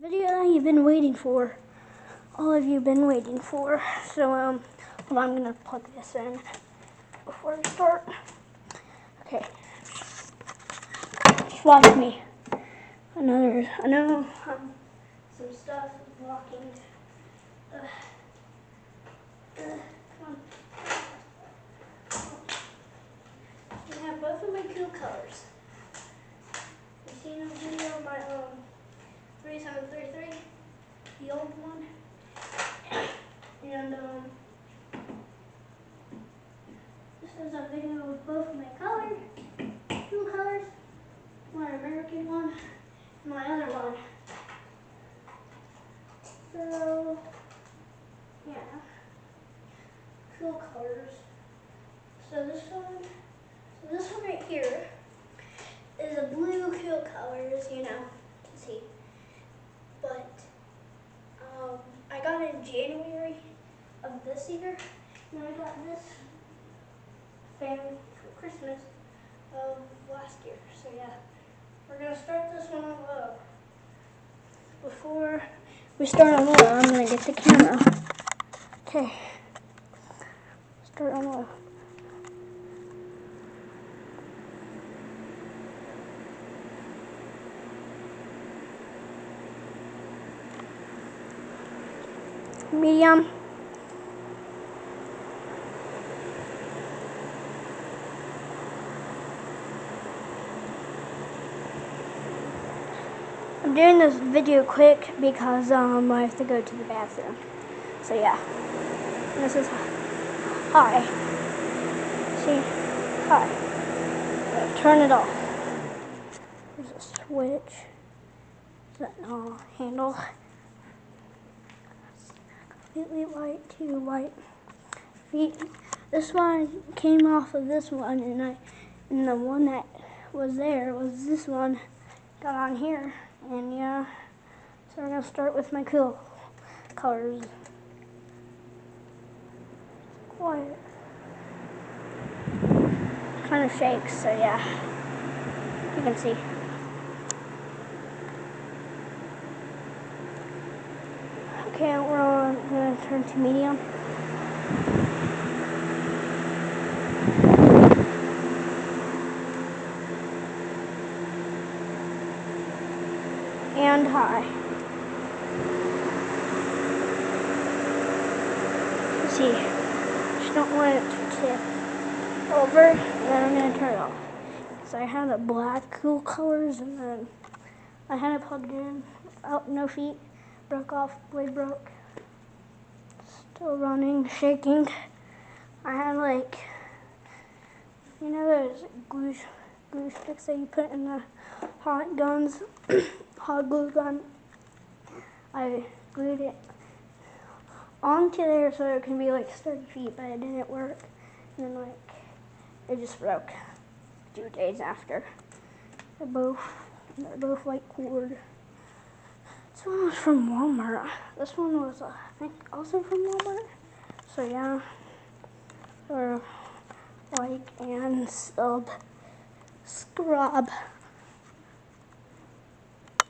Video that you've been waiting for. All of you been waiting for. So hold on, I'm gonna plug this in before we start. Okay. Just watch me. I know some stuff is blocking. Come on. I have both of my cool colors. You seen a video of my 3733, the old one, and this is a video with both of my cool colors, my American one, and my other one. So yeah, cool colors. So this one right here is a blue cool colors, you know, see. But I got it in January of this year, and I got this family for Christmas of last year. So yeah, we're gonna start this one on low. Before we start on low, I'm gonna get the camera. Okay, start on low. Medium. I'm doing this video quick because I have to go to the bathroom. So yeah, this is high. See, high. Turn it off. There's a switch. That handle. Completely white to white feet. This one came off of this one, and the one that was there was this one. Got on here, and yeah. So we're gonna start with my cool colors. Quiet. Kind of shakes, so yeah. You can see. Okay, we're gonna turn to medium. And high. See, just don't want it to tip over, and then I'm gonna turn it off. So I had the black cool colors, and then I had it plugged in, out no feet, broke off, blade broke. Still running, shaking. I had like, you know those glue sticks that you put in the hot guns, hot glue gun. I glued it onto there so it can be like 30 feet, but it didn't work. And then like, it just broke 2 days after. They're both like cord. This one was from Walmart. This one was, I think, also from Walmart. So yeah, or like and scrub.